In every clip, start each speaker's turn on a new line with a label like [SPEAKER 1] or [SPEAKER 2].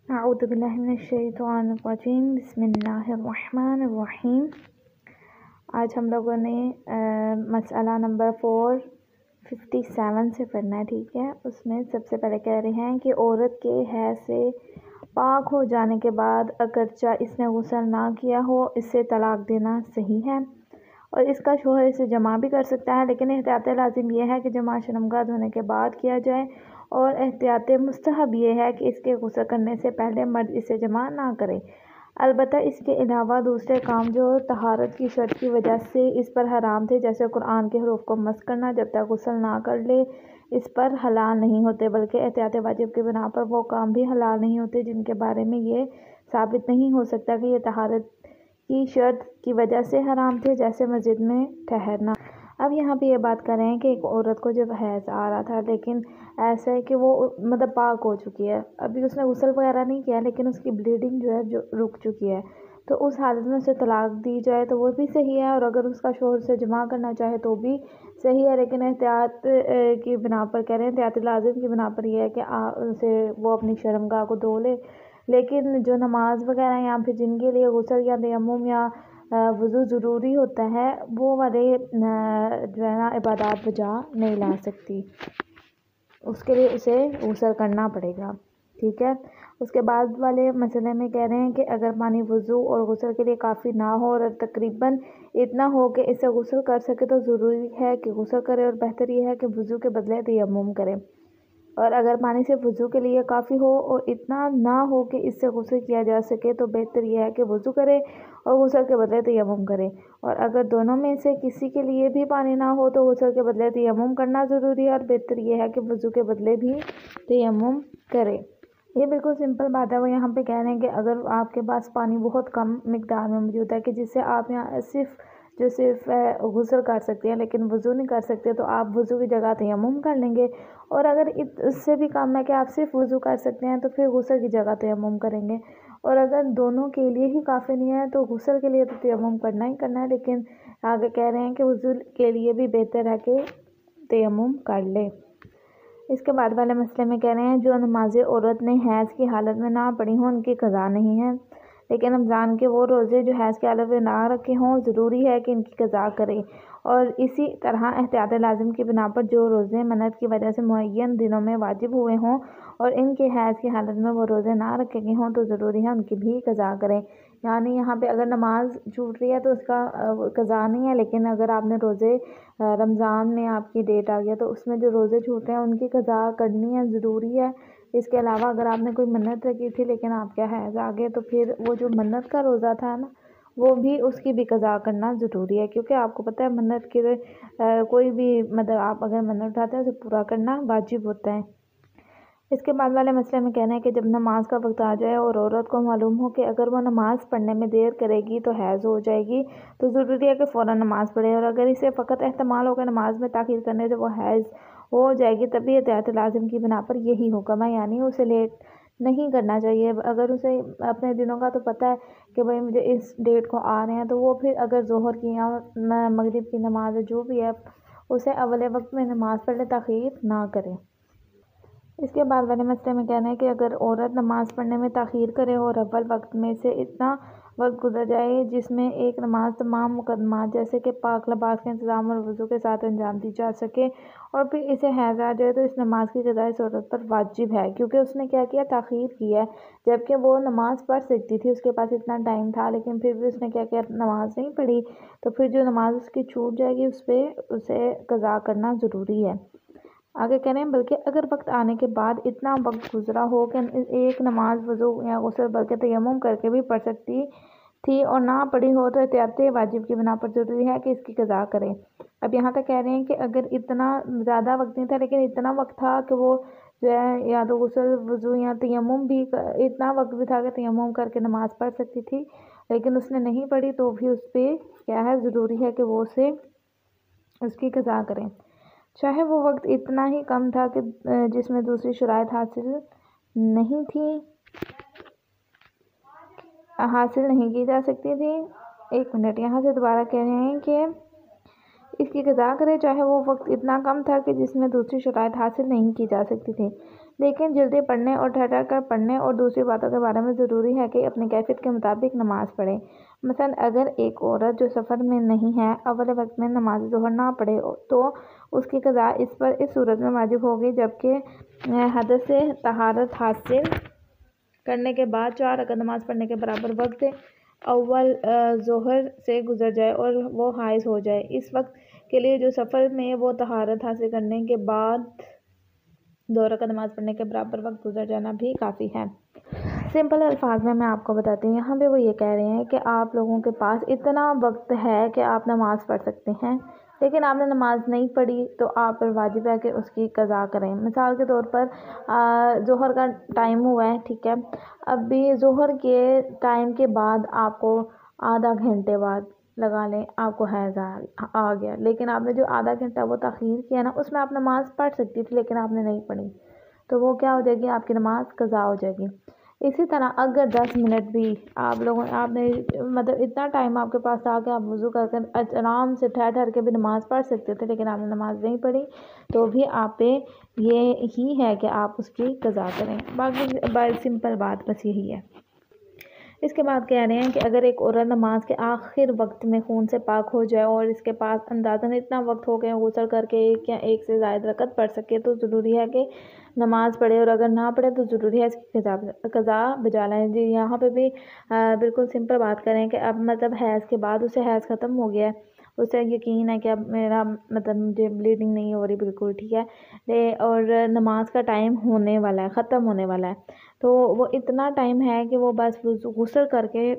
[SPEAKER 1] اعوذ باللہ من الشیطان الرجیم، بسم اللہ الرحمن الرحیم۔ آج ہم لوگوں نے مسئلہ نمبر 457 سے پڑھنا ہے، ٹھیک ہے۔ اس میں سب سے پہلے کہہ رہے ہیں کہ عورت کے حیض سے پاک ہو جانے کے بعد اگرچہ اس نے غسل نہ کیا ہو، اس سے طلاق دینا صحیح ہے اور اس کا شوہر اسے جمع بھی کر سکتا ہے، لیکن احتیاط لازم یہ ہے کہ جمع شرمگاہ دھونے کے بعد کیا جائے، اور احتیاط مستحب یہ ہے کہ اس کے غسل کرنے سے پہلے مرد اسے جمع نہ کرے۔ البتہ اس کے علاوہ دوسرے کام جو طہارت کی شرط کی وجہ سے اس پر حرام تھے، جیسے قرآن کے حروف کو مس کرنا، جب تک غسل نہ کر لے اس پر حلال نہیں ہوتے، بلکہ احتیاط واجب کی بنا پر وہ کام بھی حلال نہیں ہوتے جن کے بارے میں یہ ثابت نہیں ہو سکتا کہ یہ طہارت کی شرط کی وجہ سے حرام تھے، جیسے مسجد میں ٹھہرنا۔ اب یہاں پہ یہ بات کر رہے ہیں کہ ایک عورت کو جب حیض آ رہا تھا، لیکن ایسا ہے کہ وہ پاک ہو چکی ہے، ابھی اس نے غسل وغیرہ نہیں کیا، لیکن اس کی بلیڈنگ جو ہے جو رک چکی ہے، تو اس حالت میں اسے طلاق دی جائے تو وہ بھی صحیح ہے، اور اگر اس کا شوہر سے جمع کرنا چاہے تو بھی صحیح ہے، لیکن احتیاط کی بنا پر کہہ رہے ہیں، احتیاط لازم کی بنا پر یہ ہے کہ اسے وہ اپنی شرمگاہ کو دھو لے، لیکن جو نماز وغیرہ یا پھر جن کے لیے غسل یا تیمم یا وضو ضروری ہوتا ہے، وہ والے جو ہے نا عبادات بجا نہیں لا سکتی، اس کے لیے اسے غسل کرنا پڑے گا، ٹھیک ہے۔ اس کے بعد والے مسئلے میں کہہ رہے ہیں کہ اگر پانی وضو اور غسل کے لیے کافی نہ ہو اور تقریباً اتنا ہو کہ اسے غسل کر سکے تو ضروری ہے کہ غسل کرے، اور بہتر یہ ہے کہ وضو کے بدلے تیمم کرے، اور اگر پانی صرف وضو کے لیے کافی ہو اور اتنا نہ ہو کہ اس سے غسل کیا جا سکے تو بہتر یہ ہے کہ وضو کرے اور غسل کے بدلے تیمم کرے، اور اگر دونوں میں سے کسی کے لیے بھی پانی نہ ہو تو غسل کے بدلے تیمم کرنا ضروری ہے، اور بہتر یہ ہے کہ وضو کے بدلے بھی تیمم کرے۔ یہ بالکل سمپل بات ہے۔ وہ یہاں پہ کہہ رہے ہیں کہ اگر آپ کے پاس پانی بہت کم مقدار میں موجود ہے کہ جس سے آپ یہاں صرف غسل کر سکتے ہیں لیکن وضو نہیں کر سکتے، تو آپ وضو کی جگہ تیمم کر لیں گے، اور اگر اس سے بھی کم ہے کہ آپ صرف وضو کر سکتے ہیں تو پھر غسل کی جگہ تیمم کریں گے، اور اگر دونوں کے لیے ہی کافی نہیں ہے تو غسل کے لیے تو تیمم کرنا ہی کرنا ہے، لیکن آگے کہہ رہے ہیں کہ وضو کے لیے بھی بہتر ہے کہ تیمم کر لے۔ اس کے بعد والے مسئلے میں کہہ رہے ہیں جو نمازیں عورت نے حیض کی حالت میں نہ پڑھی ہوں ان کی قضا نہیں ہے، لیکن رمضان کے وہ روزے جو حیض کی حالت میں نہ رکھے ہوں ضروری ہے کہ ان کی قضا کرے، اور اسی طرح احتیاط لازم کی بنا پر جو روزے منت کی وجہ سے معین دنوں میں واجب ہوئے ہوں اور ان کے حیض کی حالت میں وہ روزے نہ رکھے گئے ہوں تو ضروری ہے ان کی بھی قضا کریں۔ یعنی یہاں پہ اگر نماز چھوٹ رہی ہے تو اس کا قضا نہیں ہے، لیکن اگر آپ نے روزے رمضان میں آپ کی ڈیٹ آ گیا تو اس میں جو روزے چھوٹ رہے ہیں ان کی قضا کرنی ہے، ضروری ہے۔ اس کے علاوہ اگر آپ نے کوئی منت رکھی تھی لیکن آپ کے حیض آ گئے تو پھر وہ جو منت کا روزہ تھا نا، وہ بھی اس کی بھی قضا کرنا ضروری ہے، کیونکہ آپ کو پتہ ہے منت کے کوئی بھی آپ اگر منت اٹھاتے ہیں اسے پورا کرنا واجب ہوتا ہے۔ اس کے بعد والے مسئلے میں کہنا ہے کہ جب نماز کا وقت آ جائے اور عورت کو معلوم ہو کہ اگر وہ نماز پڑھنے میں دیر کرے گی تو حیض ہو جائے گی، تو ضروری ہے کہ فوراً نماز پڑھے، اور اگر اسے فقط احتمال ہو کہ نماز میں تاخیر کرنے سے وہ حیض ہو جائے گی تب بھی احتیاط لازم کی بنا پر یہی حکم ہے، یعنی اسے لیٹ نہیں کرنا چاہیے۔ اگر اسے اپنے دنوں کا تو پتہ ہے کہ بھئی مجھے اس ڈیٹ کو آ رہے ہیں، تو وہ پھر اگر ظہر کی یا مغرب کی نماز جو بھی ہے اسے اول وقت میں نماز پڑھ لے، تاخیر نہ کرے۔ اس کے بعد والے مسئلے میں کہنا ہے کہ اگر عورت نماز پڑھنے میں تاخیر کرے اور اول وقت میں سے اتنا وقت گزر جائے جس میں ایک نماز تمام مقدمات جیسے کہ پاک لباس کے انتظام اور وضو کے ساتھ انجام دی جا سکے، اور پھر اسے حیض آ جائے تو اس نماز کی قضا اس عورت پر واجب ہے، کیونکہ اس نے کیا کیا، تاخیر کی ہے، جبکہ وہ نماز پڑھ سکتی تھی، اس کے پاس اتنا ٹائم تھا، لیکن پھر بھی اس نے کیا کیا، نماز نہیں پڑھی، تو پھر جو نماز اس کی چھوٹ جائے گی اس پہ اسے قضا کرنا ضروری ہے۔ آگے کہہ رہے ہیں بلکہ اگر وقت آنے کے بعد اتنا وقت گزرا ہو کہ ایک نماز وضو یا غسل بلکہ تیمم کر کے بھی پڑھ سکتی تھی اور نہ پڑھی ہو تو احتیاط واجب کی بنا پر ضروری ہے کہ اس کی قضا کرے۔ اب یہاں تک کہہ رہے ہیں کہ اگر اتنا زیادہ وقت نہیں تھا لیکن اتنا وقت تھا کہ وہ جو ہے یا تو غسل وضو یا تیمم بھی، اتنا وقت بھی تھا کہ تیمم کر کے نماز پڑھ سکتی تھی لیکن اس نے نہیں پڑھی، تو بھی اس پہ کیا ہے، ضروری ہے کہ وہ اسے اس کی قضا کریں، چاہے وہ وقت اتنا ہی کم تھا کہ جس میں دوسری شرائط حاصل نہیں کی جا سکتی تھی۔ ایک منٹ، یہاں سے دوبارہ کہہ رہے ہیں کہ اس کی قضا کرے چاہے وہ وقت اتنا کم تھا کہ جس میں دوسری شرائط حاصل نہیں کی جا سکتی تھی، لیکن جلدی پڑھنے اور ٹھہر کر پڑھنے اور دوسری باتوں کے بارے میں ضروری ہے کہ اپنی کیفیت کے مطابق نماز پڑھیں۔ مثلا اگر ایک عورت جو سفر میں نہیں ہے اول وقت میں نماز ظہر نہ پڑھے تو اس کی قضا اس پر اس صورت میں واجب ہوگی جبکہ حدث سے طہارت حاصل کرنے کے بعد 4 رکعت نماز پڑھنے کے برابر وقت اول ظہر سے گزر جائے اور وہ حائض ہو جائے۔ اس وقت کے لیے جو سفر میں وہ طہارت حاصل کرنے کے بعد 2 رکعت نماز پڑھنے کے برابر وقت گزر جانا بھی کافی ہے۔ سمپل الفاظ میں آپ کو بتاتی ہوں، یہاں پہ وہ یہ کہہ رہے ہیں کہ آپ لوگوں کے پاس اتنا وقت ہے کہ آپ نماز پڑھ سکتے ہیں، لیکن آپ نے نماز نہیں پڑھی تو آپ پر واجب ہے کہ اس کی قضا کریں۔ مثال کے طور پر ظہر کا ٹائم ہوا ہے، ٹھیک ہے، اب بھی ظہر کے ٹائم کے بعد آپ کو آدھا گھنٹے بعد لگا لیں آپ کو حیض آ گیا، لیکن آپ نے جو آدھا گھنٹہ وہ تاخیر کیا نا، اس میں آپ نماز پڑھ سکتی تھی لیکن آپ نے نہیں پڑھی، تو وہ کیا ہو جائے گی؟ آپ کی نماز قضا ہو جائے گی۔ اسی طرح اگر 10 منٹ بھی آپ نے مطلب اتنا ٹائم آپ کے پاس تھا کہ آپ وضو کر کے آرام سے ٹھہر کے بھی نماز پڑھ سکتے تھے لیکن آپ نے نماز نہیں پڑھی، تو بھی آپ پہ یہ ہی ہے کہ آپ اس کی قضا کریں۔ باقی سمپل بات بس یہی ہے۔ اس کے بعد کہہ رہے ہیں کہ اگر ایک عورت نماز کے آخر وقت میں خون سے پاک ہو جائے اور اس کے پاس اندازاً اتنا وقت ہو گیا غسل کر کے ایک یا ایک سے زائد رکعت پڑھ سکے تو ضروری ہے کہ نماز پڑھے، اور اگر نہ پڑھے تو ضروری ہے اس کی قضا بجا لائیں۔ جی یہاں پہ بھی بالکل سمپل بات کریں کہ اب مطلب حیض کے بعد اسے حیض ختم ہو گیا ہے، اسے یقین ہے کہ اب میرا مطلب مجھے بلیڈنگ نہیں ہو رہی بالکل، ٹھیک ہے، اور نماز کا ٹائم ہونے والا ہے، ختم ہونے والا ہے، تو وہ اتنا ٹائم ہے کہ وہ بس غسل کر کے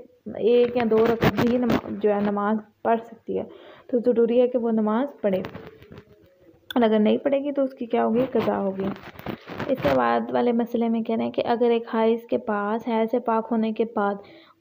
[SPEAKER 1] 1 یا 2 رکعت بھی جو ہے نماز پڑھ سکتی ہے، تو ضروری ہے کہ وہ نماز پڑھے، اور اگر نہیں پڑھے گی تو اس کی کیا ہوگی؟ قضا ہوگی۔ اس کے بعد والے مسئلے میں کہہ رہے ہیں کہ اگر ایک حائض کے پاس حیض سے پاک ہونے کے بعد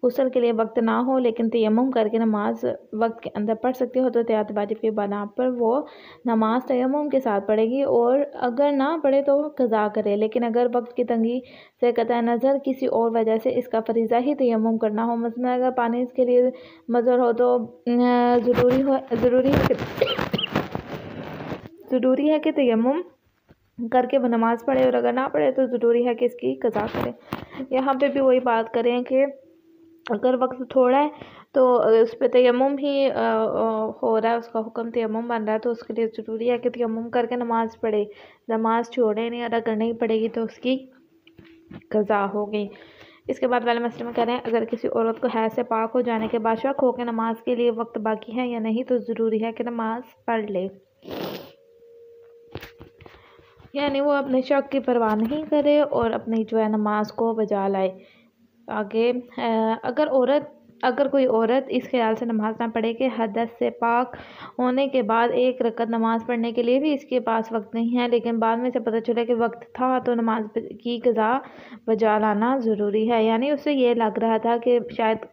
[SPEAKER 1] غسل کے لیے وقت نہ ہو لیکن تیمم کر کے نماز وقت کے اندر پڑھ سکتی ہو تو احتیاط واجب کی بنا پر وہ نماز تیمم کے ساتھ پڑھے گی، اور اگر نہ پڑھے تو قضا کرے، لیکن اگر وقت کی تنگی سے قطع نظر کسی اور وجہ سے اس کا فریضہ ہی تیمم کرنا ہو، مثلا اگر پانی اس کے لیے مضر ہو تو ضروری ہے کہ تیمم کر کے وہ نماز پڑھے، اور اگر نہ پڑھے تو ضروری ہے کہ اس کی قضا کرے۔ یہاں پہ بھی وہی بات کریں کہ اگر وقت تھوڑا ہے تو اس پہ تیمم ہی ہو رہا ہے، اس کا حکم تیمم بن رہا ہے، تو اس کے لیے ضروری ہے کہ تیمم کر کے نماز پڑھے، نماز چھوڑے نہیں، اور اگر نہیں پڑھے گی تو اس کی قضا ہوگی۔ اس کے بعد والے مسئلے میں کہہ رہے ہیں اگر کسی عورت کو حیض سے پاک ہو جانے کے بعد شک ہو کہ نماز کے لیے وقت باقی ہے یا نہیں تو ضروری ہے کہ نماز پڑھ لے، یعنی وہ اپنے شک کی پرواہ نہیں کرے اور اپنی جو ہے نماز کو بجا لائے۔ آگے اگر کوئی عورت اس خیال سے نماز نہ پڑھے کہ حدث سے پاک ہونے کے بعد 1 رکعت نماز پڑھنے کے لیے بھی اس کے پاس وقت نہیں ہے لیکن بعد میں سے پتہ چلا کہ وقت تھا تو نماز کی قضا بجا لانا ضروری ہے، یعنی اسے یہ لگ رہا تھا کہ شاید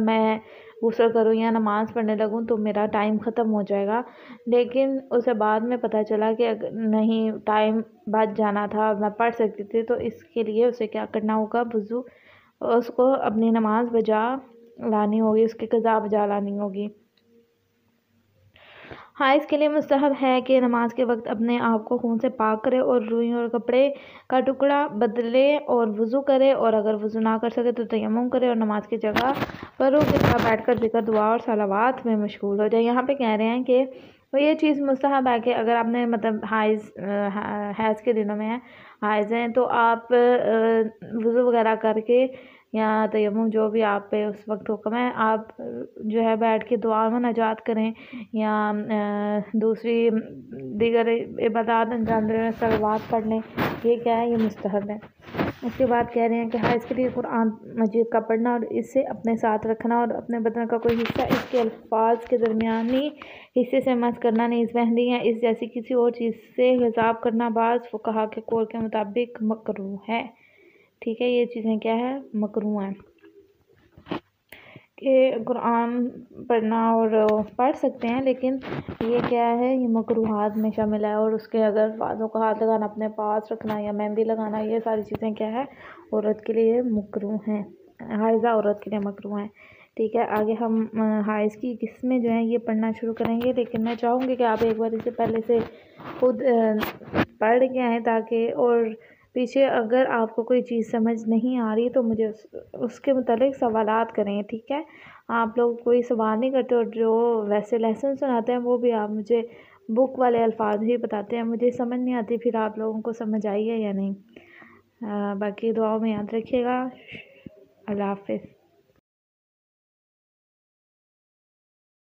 [SPEAKER 1] میں غسل کروں یا نماز پڑھنے لگوں تو میرا ٹائم ختم ہو جائے گا، لیکن اسے بعد میں پتہ چلا کہ نہیں ٹائم بچ جانا تھا، میں پڑھ سکتی تھی، تو اس کے لیے اسے کیا کرنا ہوگا؟ وضو، اس کو اپنی نماز بجا لانی ہوگی، اس کی قضا بجا لانی ہوگی۔ حائض کے لیے مستحب ہے کہ نماز کے وقت اپنے آپ کو خون سے پاک کرے اور روئی اور کپڑے کا ٹکڑا بدلے اور وضو کرے، اور اگر وضو نہ کر سکے تو تیمم کرے اور نماز کی جگہ پر رک کے بیٹھ کر ذکر، دعا اور صلوات میں مشغول ہو جائے۔ یہاں پہ کہہ رہے ہیں کہ وہ یہ چیز مستحب ہے کہ اگر آپ نے مطلب حیض کے دنوں میں حائض ہیں تو آپ وضو وغیرہ کر کے یا تیمم جو بھی آپ پہ اس وقت حکم ہے، آپ جو ہے بیٹھ کے دعا مناجات کریں یا دوسری دیگر عبادات انجام دیں، صلوات پڑھ لیں، یہ کیا ہے؟ یہ مستحب ہے۔ اس کے بعد کہہ رہے ہیں کہ حائض کے لیے قرآن مجید کا پڑھنا اور اسے اپنے ساتھ رکھنا اور اپنے بدن کا کوئی حصہ اس کے الفاظ کے درمیانی حصے سے مس کرنا، نیز مہندی یا اس جیسی کسی اور چیز سے حساب کرنا بعض فقہا کے قول کے مطابق مکروہ ہے، ٹھیک ہے، یہ چیزیں کیا ہے؟ مکروہ ہیں، کہ قرآن پڑھنا اور پڑھ سکتے ہیں لیکن یہ کیا ہے؟ یہ مکروہات میں شامل ہے، اور اس کے اگر الفاظوں کا ہاتھ لگانا، اپنے پاس رکھنا یا مہندی لگانا، یہ ساری چیزیں کیا ہے؟ عورت کے لیے مکروہ ہیں، حائضہ عورت کے لیے مکروہ ہیں، ٹھیک ہے۔ آگے ہم حائض کی قسمیں جو ہیں یہ پڑھنا شروع کریں گے، لیکن میں چاہوں گی کہ آپ ایک بار اسے پہلے سے خود پڑھ کے آئیں تاکہ، اور پیچھے اگر آپ کو کوئی چیز سمجھ نہیں آ رہی تو مجھے اس کے متعلق سوالات کریں، ٹھیک ہے؟ آپ لوگ کوئی سوال نہیں کرتے، اور جو ویسے لیسن سناتے ہیں وہ بھی آپ مجھے بک والے الفاظ ہی بتاتے ہیں، مجھے سمجھ نہیں آتی پھر آپ لوگوں کو سمجھ آئی ہے یا نہیں۔ باقی دعاؤں میں یاد رکھیے گا۔ اللہ حافظ۔